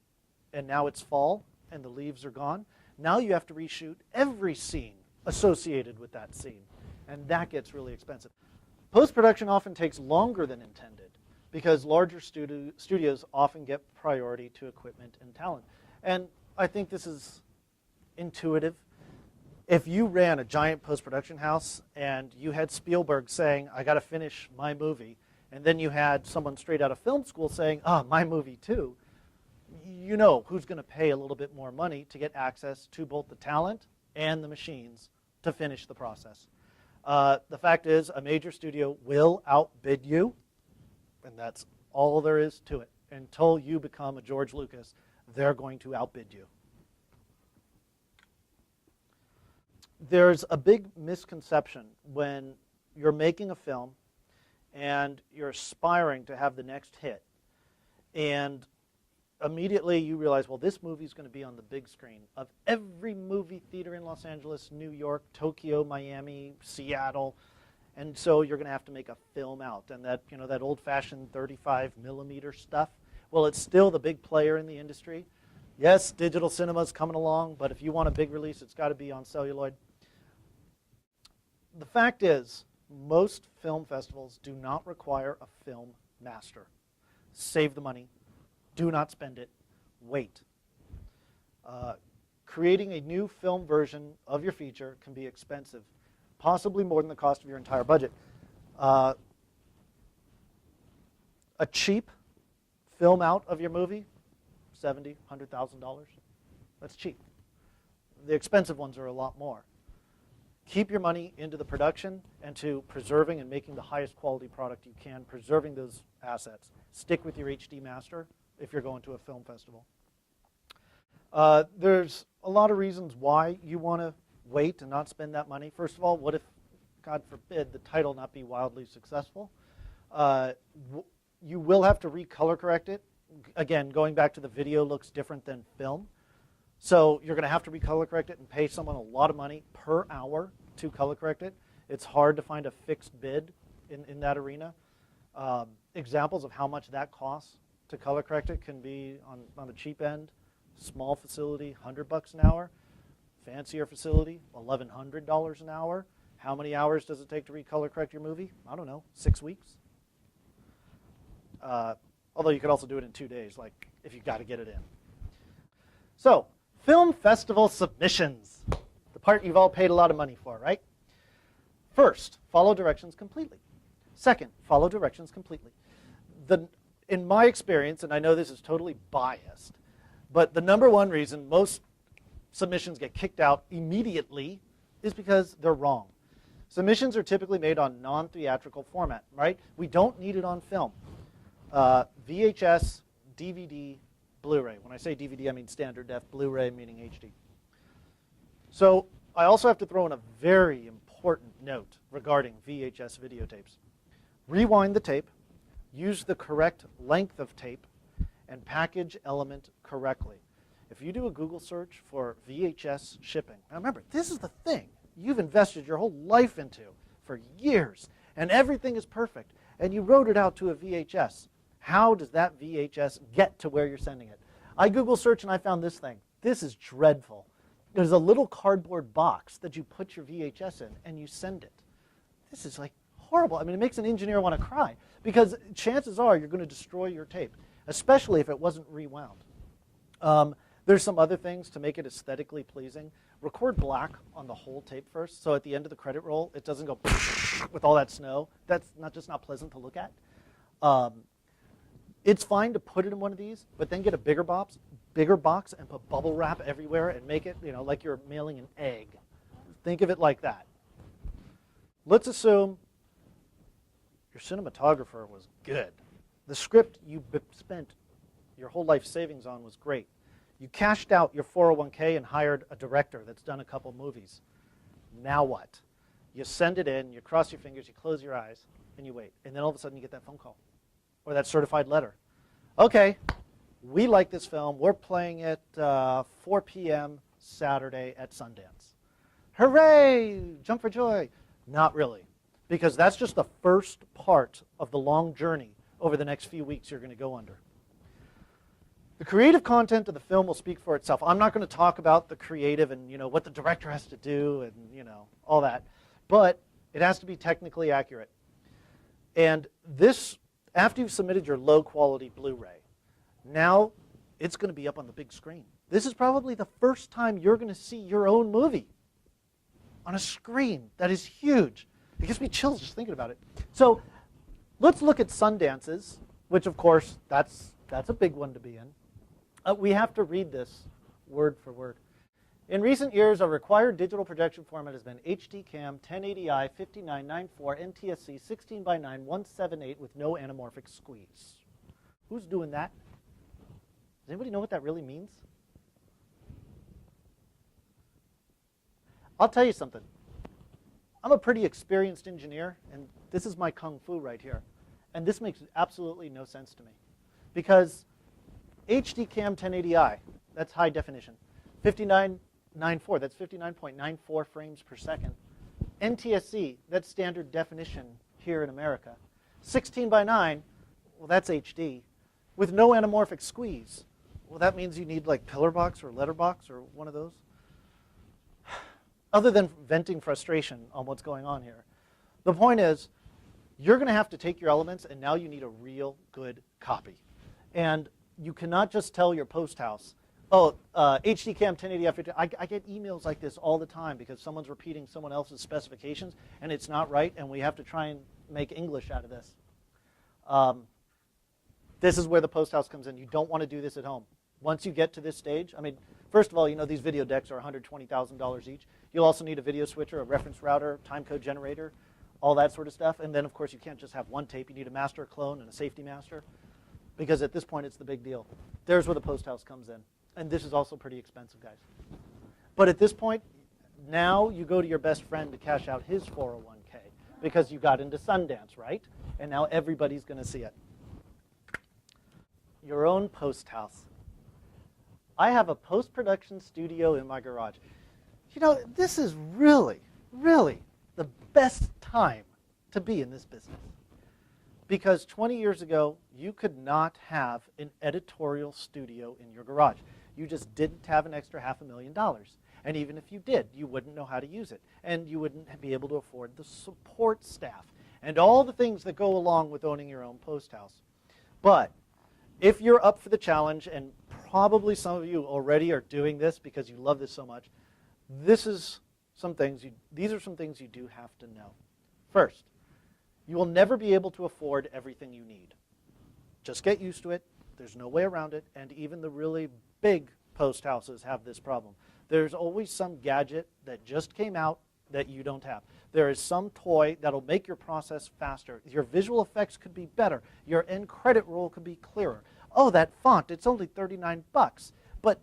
and now it's fall and the leaves are gone, now you have to reshoot every scene associated with that scene. And that gets really expensive. Post-production often takes longer than intended because larger studios often get priority to equipment and talent. And I think this is intuitive. If you ran a giant post-production house and you had Spielberg saying, I got to finish my movie, and then you had someone straight out of film school saying, my movie too, you know who's going to pay a little bit more money to get access to both the talent and the machines to finish the process. The fact is, a major studio will outbid you, and that's all there is to it. Until you become a George Lucas, they're going to outbid you. There's a big misconception when you're making a film and you're aspiring to have the next hit, and immediately you realize, well, this movie's going to be on the big screen of every movie theater in Los Angeles, New York, Tokyo, Miami, Seattle, and so you're going to have to make a film out. And that, that old-fashioned 35 millimeter stuff, well, it's still the big player in the industry. Yes, digital cinema's coming along, but if you want a big release, it's got to be on celluloid. The fact is, most film festivals do not require a film master. Save the money. Do not spend it. Wait. Creating a new film version of your feature can be expensive, possibly more than the cost of your entire budget. A cheap film out of your movie, $70,000, $100,000. That's cheap. The expensive ones are a lot more. Keep your money into the production and to preserving and making the highest quality product you can, preserving those assets. Stick with your HD master if you're going to a film festival. There's a lot of reasons why you want to wait and not spend that money. First of all, what if, God forbid, the title not be wildly successful? You will have to recolor correct it. Again, going back to the video looks different than film. So you're going to have to recolor correct it and pay someone a lot of money per hour to color correct it. It's hard to find a fixed bid in that arena. Examples of how much that costs to color correct it can be on the cheap end. Small facility, $100 an hour. Fancier facility, $1,100 an hour. How many hours does it take to recolor correct your movie? I don't know, 6 weeks. Although you could also do it in 2 days, like if you've got to get it in. So, film festival submissions. The part you've all paid a lot of money for, right? First, follow directions completely. Second, follow directions completely. In my experience, and I know this is totally biased, but the number one reason most submissions get kicked out immediately is because they're wrong. Submissions are typically made on non-theatrical format, right? We don't need it on film. VHS, DVD, Blu-ray. When I say DVD, I mean standard def, Blu-ray meaning HD. So I also have to throw in a very important note regarding VHS videotapes. Rewind the tape, use the correct length of tape, and package element correctly. If you do a Google search for VHS shipping, now remember, this is the thing you've invested your whole life into for years, and everything is perfect, and you wrote it out to a VHS. How does that VHS get to where you're sending it? I Google search and I found this thing. This is dreadful. There's a little cardboard box that you put your VHS in and you send it. This is like horrible. I mean, it makes an engineer want to cry because chances are you're going to destroy your tape, especially if it wasn't rewound. There's some other things to make it aesthetically pleasing. Record black on the whole tape first, so at the end of the credit roll, it doesn't go with all that snow. That's just not pleasant to look at. It's fine to put it in one of these, but then get a bigger box and put bubble wrap everywhere and make it, like you're mailing an egg. Think of it like that. Let's assume your cinematographer was good. The script you spent your whole life savings on was great. You cashed out your 401k and hired a director that's done a couple movies. Now what? You send it in, you cross your fingers, you close your eyes, and you wait. And then all of a sudden you get that phone call or that certified letter. Okay, we like this film. We're playing it 4 p.m. Saturday at Sundance. Hooray! Jump for joy. Not really, because that's just the first part of the long journey over the next few weeks you're going to go under. The creative content of the film will speak for itself. I'm not going to talk about the creative and what the director has to do and all that, but it has to be technically accurate. And this, after you've submitted your low-quality Blu-ray, now it's going to be up on the big screen. This is probably the first time you're going to see your own movie on a screen that is huge. It gives me chills just thinking about it. So Let's look at Sundance's, which of course, that's a big one to be in. We have to read this word for word. In recent years, a required digital projection format has been HDCAM 1080i 5994 NTSC 16 by 9 178 with no anamorphic squeeze. Who's doing that? Does anybody know what that really means? I'll tell you something. I'm a pretty experienced engineer, and this is my kung fu right here. And this makes absolutely no sense to me. Because HDCAM 1080i, that's high definition. 5994, that's 59.94 frames per second. NTSC, that's standard definition here in America. 16 by 9, well, that's HD. With no anamorphic squeeze, well, that means you need like pillar box or letterbox or one of those. Other than venting frustration on what's going on here. The point is, you're going to have to take your elements, and now you need a real good copy. And you cannot just tell your post house, oh, HDCAM 1080i. I get emails like this all the time because someone's repeating someone else's specifications, and it's not right, and we have to try and make English out of this. This is where the post house comes in. You don't want to do this at home. Once you get to this stage, I mean, first of all, you know these video decks are $120,000 each. You'll also need a video switcher, a reference router, timecode generator, all that sort of stuff. And then, of course, you can't just have one tape. You need a master, a clone, and a safety master, because at this point, it's the big deal. There's where the post house comes in. And this is also pretty expensive, guys. But at this point, now you go to your best friend to cash out his 401k because you got into Sundance, right? And now everybody's going to see it. Your own post house. I have a post-production studio in my garage. You know, this is really, really the best time to be in this business. Because 20 years ago, you could not have an editorial studio in your garage. You just didn't have an extra $500,000. And even if you did, you wouldn't know how to use it. And you wouldn't be able to afford the support staff and all the things that go along with owning your own post house. But if you're up for the challenge, and probably some of you already are doing this because you love this so much, these are some things you do have to know. First, you will never be able to afford everything you need. Just get used to it. There's no way around it. And even the really big post houses have this problem. There's always some gadget that just came out that you don't have. There is some toy that'll make your process faster. Your visual effects could be better. Your end credit roll could be clearer. Oh, that font, it's only 39 bucks. But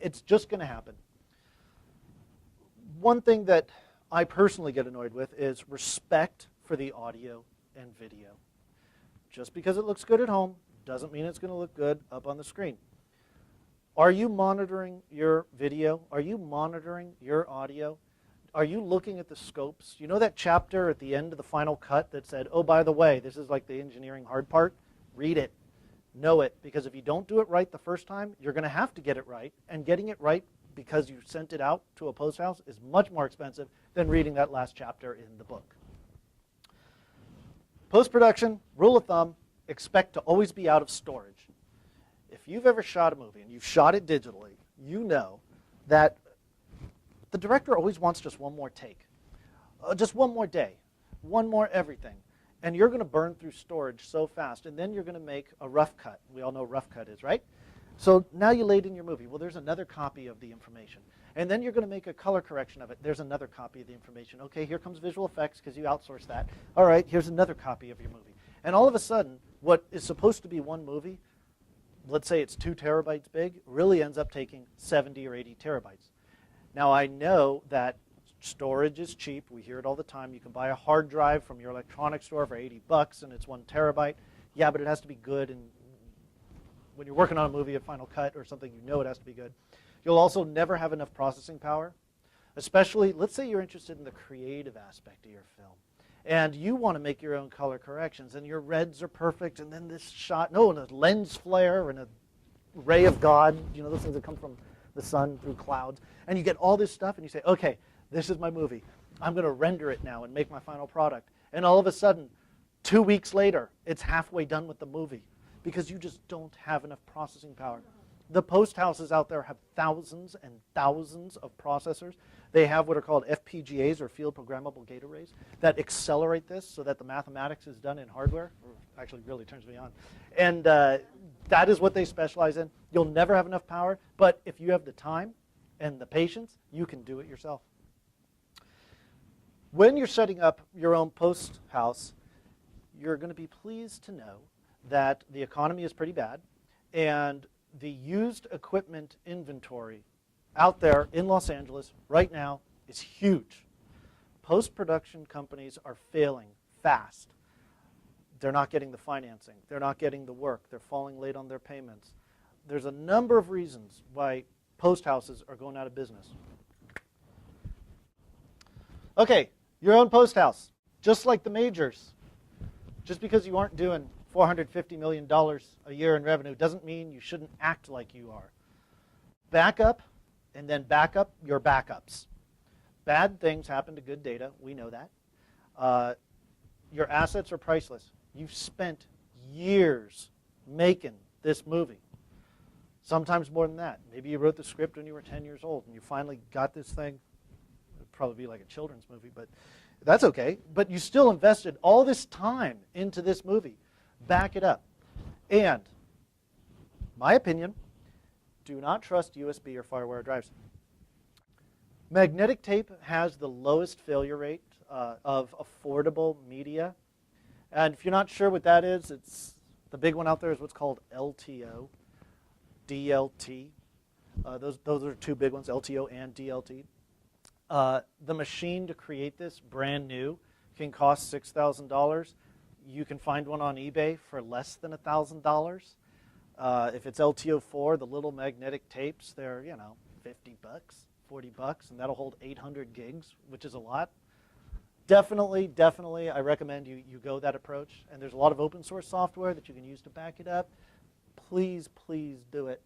it's just going to happen. One thing that I personally get annoyed with is respect for the audio and video. Just because it looks good at home doesn't mean it's going to look good up on the screen. Are you monitoring your video? Are you monitoring your audio? Are you looking at the scopes? You know that chapter at the end of the final cut that said, oh, by the way, this is like the engineering hard part? Read it. Know it. Because if you don't do it right the first time, you're going to have to get it right. And getting it right because you sent it out to a post house is much more expensive than reading that last chapter in the book. Post-production, rule of thumb, expect to always be out of storage. If you've ever shot a movie and you've shot it digitally, you know that the director always wants just one more take, just one more day, one more everything. And you're going to burn through storage so fast, and then you're going to make a rough cut. We all know rough cut is, right? So now you laid in your movie. Well, there's another copy of the information. And then you're going to make a color correction of it. There's another copy of the information. Okay, here comes visual effects because you outsource that. All right, here's another copy of your movie. And all of a sudden, what is supposed to be one movie, let's say it's 2 terabytes big, really ends up taking 70 or 80 terabytes. Now, I know that storage is cheap. We hear it all the time. You can buy a hard drive from your electronics store for 80 bucks, and it's 1 terabyte. Yeah, but it has to be good. And when you're working on a movie, a Final Cut or something, you know it has to be good. You'll also never have enough processing power, especially, let's say you're interested in the creative aspect of your film. And you want to make your own color corrections, and your reds are perfect, and then this shot, no, and a lens flare, and a ray of God, you know, those things that come from the sun through clouds. And you get all this stuff, and you say, okay, this is my movie. I'm going to render it now and make my final product. And all of a sudden, 2 weeks later, it's halfway done with the movie because you just don't have enough processing power. The post houses out there have thousands and thousands of processors. They have what are called FPGAs, or field programmable gate arrays, that accelerate this so that the mathematics is done in hardware. Actually, really turns me on. And that is what they specialize in. You'll never have enough power, but if you have the time and the patience, you can do it yourself. When you're setting up your own post house, you're going to be pleased to know that the economy is pretty bad, and the used equipment inventory out there in Los Angeles right now is huge. Post-production companies are failing fast. They're not getting the financing. They're not getting the work. They're falling late on their payments. There's a number of reasons why post houses are going out of business. Okay, your own post house, just like the majors. Just because you aren't doing $450 million a year in revenue doesn't mean you shouldn't act like you are. Back up, and then back up your backups. Bad things happen to good data. We know that. Your assets are priceless. You've spent years making this movie. Sometimes more than that. Maybe you wrote the script when you were 10 years old, and you finally got this thing. It would probably be like a children's movie, but that's okay. But you still invested all this time into this movie. Back it up. And, my opinion, do not trust USB or FireWire drives. Magnetic tape has the lowest failure rate of affordable media. And if you're not sure what that is, it's the big one out there is what's called LTO, DLT. Those are two big ones, LTO and DLT. The machine to create this, brand new, can cost $6,000. You can find one on eBay for less than $1,000. If it's LTO4, the little magnetic tapes, they're, $50, $40, and that'll hold 800 gigs, which is a lot. Definitely, I recommend you go that approach. And there's a lot of open source software that you can use to back it up. Please do it.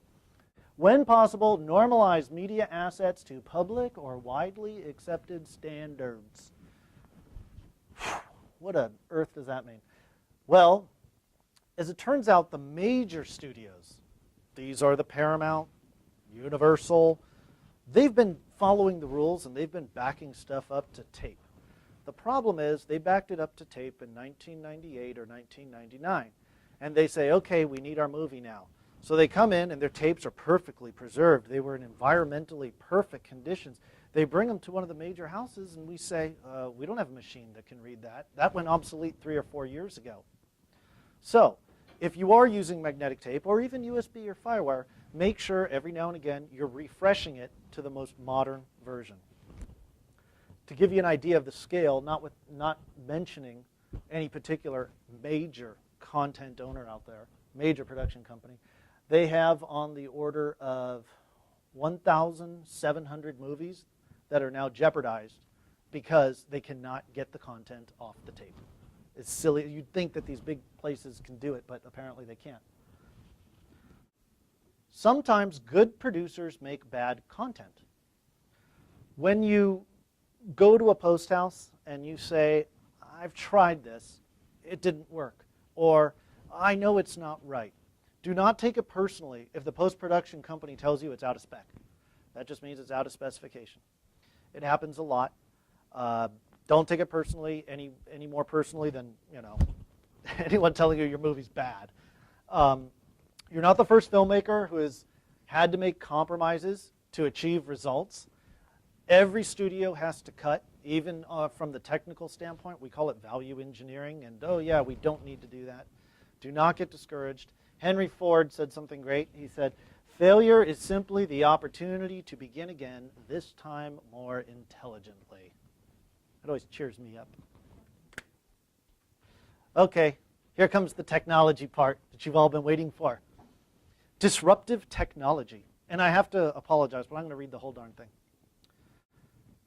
When possible, normalize media assets to public or widely accepted standards. What on earth does that mean? Well, as it turns out, the major studios, these are the Paramount, Universal, they've been following the rules and they've been backing stuff up to tape. The problem is they backed it up to tape in 1998 or 1999. And they say, okay, we need our movie now. So they come in and their tapes are perfectly preserved. They were in environmentally perfect conditions. They bring them to one of the major houses and we say, we don't have a machine that can read that. That went obsolete 3 or 4 years ago. So if you are using magnetic tape or even USB or FireWire, make sure every now and again you're refreshing it to the most modern version. To give you an idea of the scale, not mentioning any particular major content owner out there, major production company, they have on the order of 1,700 movies that are now jeopardized because they cannot get the content off the tape. It's silly. You'd think that these big places can do it, but apparently they can't. Sometimes good producers make bad content. When you go to a post house and you say, I've tried this, it didn't work, or I know it's not right. Do not take it personally if the post-production company tells you it's out of spec. That just means it's out of specification. It happens a lot. Don't take it personally, any more personally than anyone telling you your movie's bad. You're not the first filmmaker who has had to make compromises to achieve results. Every studio has to cut, even from the technical standpoint. We call it value engineering, and oh yeah, we don't need to do that. Do not get discouraged. Henry Ford said something great. He said, failure is simply the opportunity to begin again, this time more intelligently. It always cheers me up. Okay, here comes the technology part that you've all been waiting for. Disruptive technology. And I have to apologize, but I'm going to read the whole darn thing.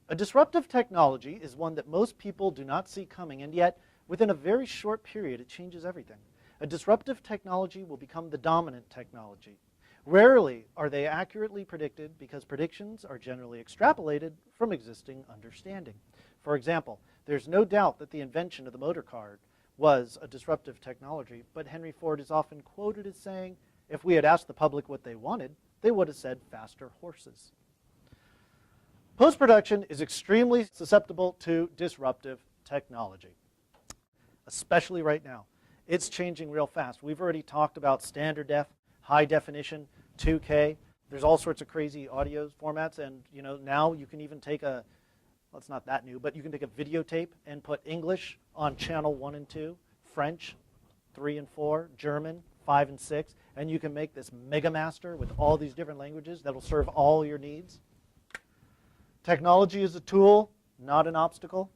A disruptive technology is one that most people do not see coming, and yet, within a very short period, it changes everything. A disruptive technology will become the dominant technology. Rarely are they accurately predicted because predictions are generally extrapolated from existing understanding. For example, there's no doubt that the invention of the motor car was a disruptive technology, but Henry Ford is often quoted as saying, if we had asked the public what they wanted, they would have said faster horses. Post-production is extremely susceptible to disruptive technology, especially right now. It's changing real fast. We've already talked about standard def, high definition, 2K. There's all sorts of crazy audio formats, and now you can even take well, it's not that new, but you can take a videotape and put English on channel 1 and 2, French 3 and 4, German 5 and 6, and you can make this mega master with all these different languages that'll serve all your needs. Technology is a tool, not an obstacle.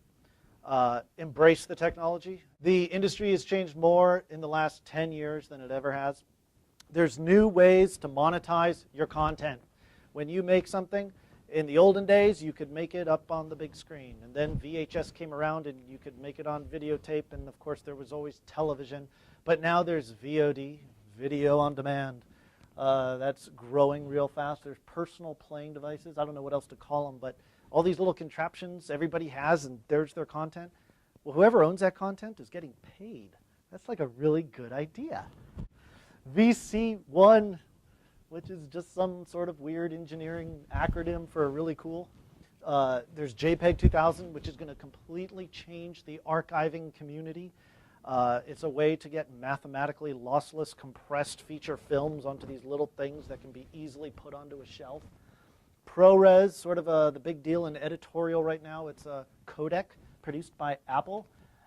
Embrace the technology. The industry has changed more in the last 10 years than it ever has. There's new ways to monetize your content. When you make something, in the olden days, you could make it up on the big screen. And then VHS came around and you could make it on videotape. And of course, there was always television. But now there's VOD, video on demand. That's growing real fast. There's personal playing devices. I don't know what else to call them, but all these little contraptions everybody has, and there's their content. Well, whoever owns that content is getting paid. That's like a really good idea. VC1, which is just some sort of weird engineering acronym for a really cool. There's JPEG 2000, which is going to completely change the archiving community. It's a way to get mathematically lossless, compressed feature films onto these little things that can be easily put onto a shelf. ProRes, sort of the big deal in editorial right now. It's a codec produced by Apple.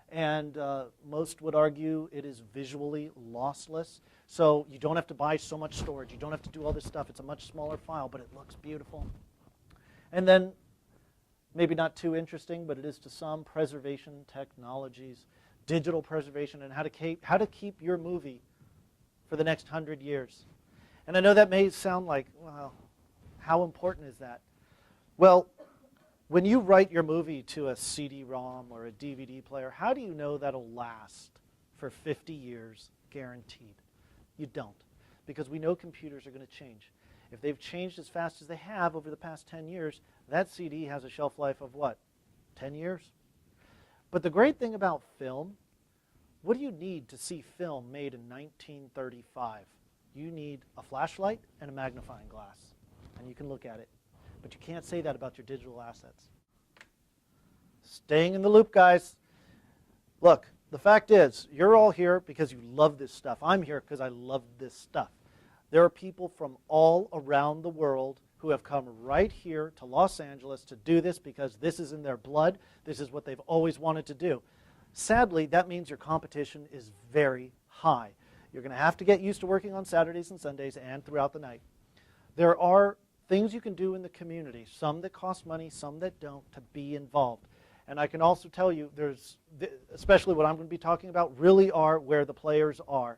And most would argue it is visually lossless. So you don't have to buy so much storage. You don't have to do all this stuff. It's a much smaller file, but it looks beautiful. And then, maybe not too interesting, but it is to some, preservation technologies, digital preservation, and how to keep your movie for the next 100 years. And I know that may sound like, well, how important is that? Well, when you write your movie to a CD-ROM or a DVD player, how do you know that'll last for 50 years guaranteed? You don't, because we know computers are going to change. If they've changed as fast as they have over the past 10 years, that CD has a shelf life of what, 10 years? But the great thing about film, what do you need to see film made in 1935? You need a flashlight and a magnifying glass, and you can look at it. But you can't say that about your digital assets. Staying in the loop, guys. Look, the fact is, you're all here because you love this stuff. I'm here because I love this stuff. There are people from all around the world who have come right here to Los Angeles to do this because this is in their blood. This is what they've always wanted to do. Sadly, that means your competition is very high. You're going to have to get used to working on Saturdays and Sundays and throughout the night. There are things you can do in the community, some that cost money, some that don't, to be involved. And I can also tell you, there's, especially what I'm going to be talking about, really are where the players are.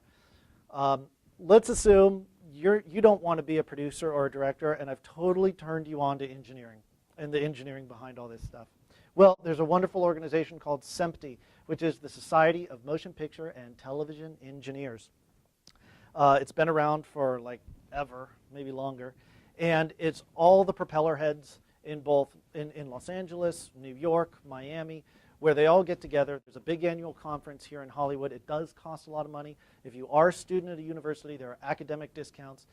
Let's assume you don't want to be a producer or a director, and I've totally turned you on to engineering and the engineering behind all this stuff. Well, there's a wonderful organization called SEMPTE, which is the Society of Motion Picture and Television Engineers. It's been around for like ever, maybe longer. And it's all the propeller heads in Los Angeles, New York, Miami, where they all get together. There's a big annual conference here in Hollywood. It does cost a lot of money. If you are a student at a university, there are academic discounts.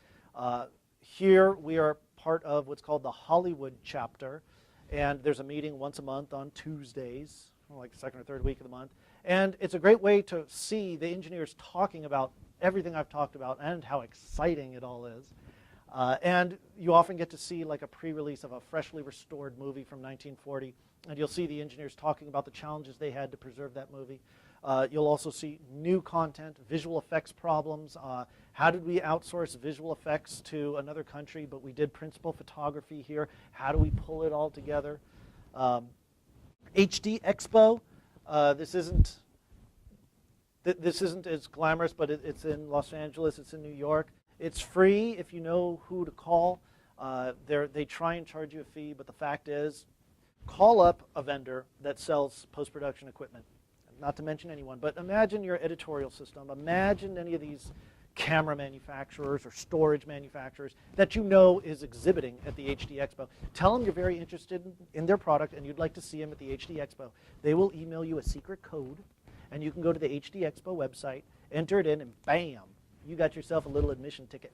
Here we are part of what's called the Hollywood chapter. And there's a meeting once a month on Tuesdays, like the second or third week of the month. And it's a great way to see the engineers talking about everything I've talked about and how exciting it all is. And you often get to see like a pre-release of a freshly restored movie from 1940, and you'll see the engineers talking about the challenges they had to preserve that movie. You'll also see new content, visual effects problems. How did we outsource visual effects to another country, but we did principal photography here? How do we pull it all together? HD Expo. This isn't as glamorous, but it's in Los Angeles. It's in New York. It's free if you know who to call. They try and charge you a fee, but the fact is, call up a vendor that sells post-production equipment. Not to mention anyone, but imagine your editorial system. Imagine any of these camera manufacturers or storage manufacturers that you know is exhibiting at the HD Expo. Tell them you're very interested in their product and you'd like to see them at the HD Expo. They will email you a secret code, and you can go to the HD Expo website, enter it in, and bam, you got yourself a little admission ticket.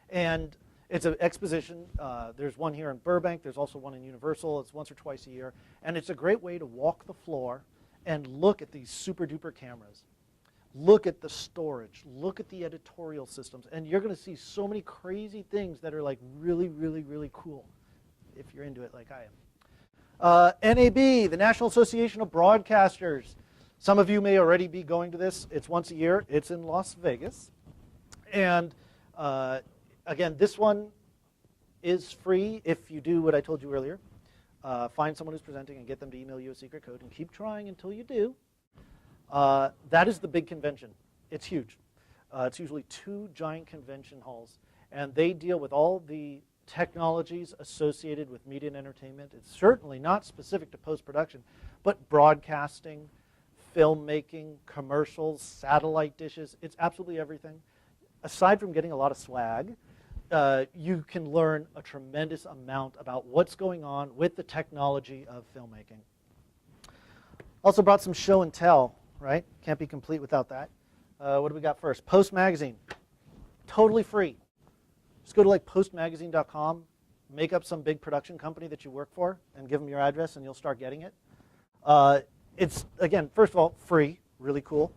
And It's an exposition. There's one here in Burbank. There's also one in Universal. It's once or twice a year. And it's a great way to walk the floor and look at these super duper cameras. Look at the storage. Look at the editorial systems. And you're going to see so many crazy things that are like really, really, really cool if you're into it like I am. NAB, the National Association of Broadcasters. Some of you may already be going to this. It's once a year. It's in Las Vegas. And again, this one is free if you do what I told you earlier. Find someone who's presenting and get them to email you a secret code and keep trying until you do. That is the big convention. It's huge. It's usually 2 giant convention halls. And they deal with all the technologies associated with media and entertainment. It's certainly not specific to post-production, but broadcasting, filmmaking, commercials, satellite dishes. It's absolutely everything. Aside from getting a lot of swag, you can learn a tremendous amount about what's going on with the technology of filmmaking. Also brought some show and tell, right? Can't be complete without that. What do we got first? Post Magazine. Totally free. Just go to like postmagazine.com, make up some big production company that you work for, and give them your address, and you'll start getting it. It's, again, first of all, free, really cool.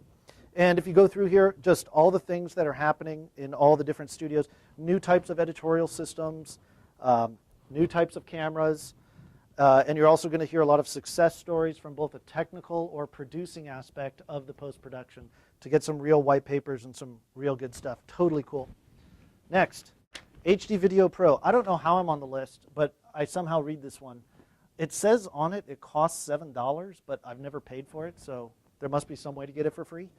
And if you go through here, just all the things that are happening in all the different studios, new types of editorial systems, new types of cameras, and you're also going to hear a lot of success stories from both a technical or producing aspect of the post-production to get some real white papers and some real good stuff. Totally cool. Next, HD Video Pro. I don't know how I'm on the list, but I somehow read this one. It says on it it costs $7, but I've never paid for it, so there must be some way to get it for free.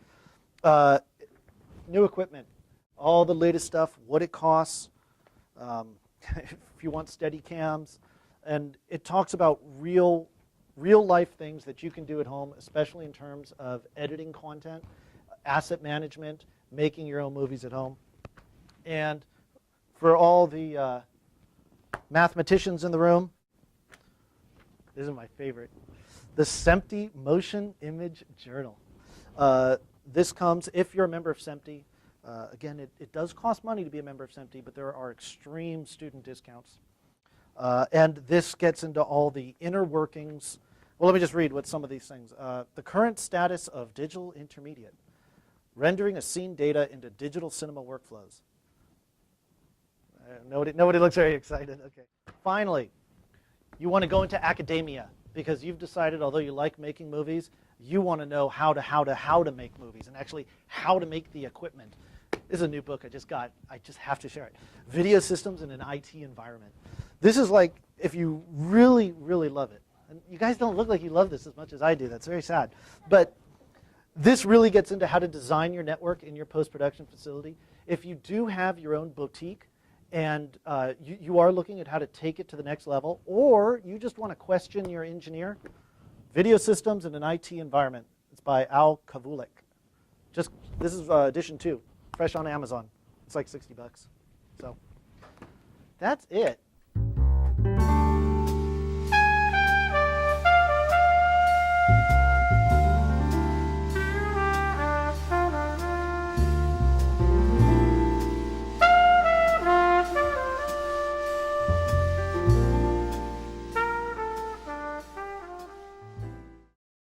New equipment, all the latest stuff, what it costs, if you want steady cams, and it talks about real life things that you can do at home, especially in terms of editing content, asset management, making your own movies at home. And for all the mathematicians in the room, this is my favorite, the SEMPTE Motion Image Journal. This comes if you're a member of SEMPTE. Again, it does cost money to be a member of SEMPTE, but there are extreme student discounts. And this gets into all the inner workings. Well, let me just read what some of these things. The current status of digital intermediate, rendering a scene data into digital cinema workflows. Nobody looks very excited. Okay. Finally, you want to go into academia because you've decided, although you like making movies, you want to know how to make movies and actually how to make the equipment. This is a new book I just got. I just have to share it. Video Systems in an IT Environment. This is like, if you really, really love it. And you guys don't look like you love this as much as I do. That's very sad. But this really gets into how to design your network in your post-production facility. If you do have your own boutique and you are looking at how to take it to the next level, or you just want to question your engineer, Video Systems in an IT Environment. It's by Al Kavulik. This is edition 2, fresh on Amazon. It's like $60. So that's it.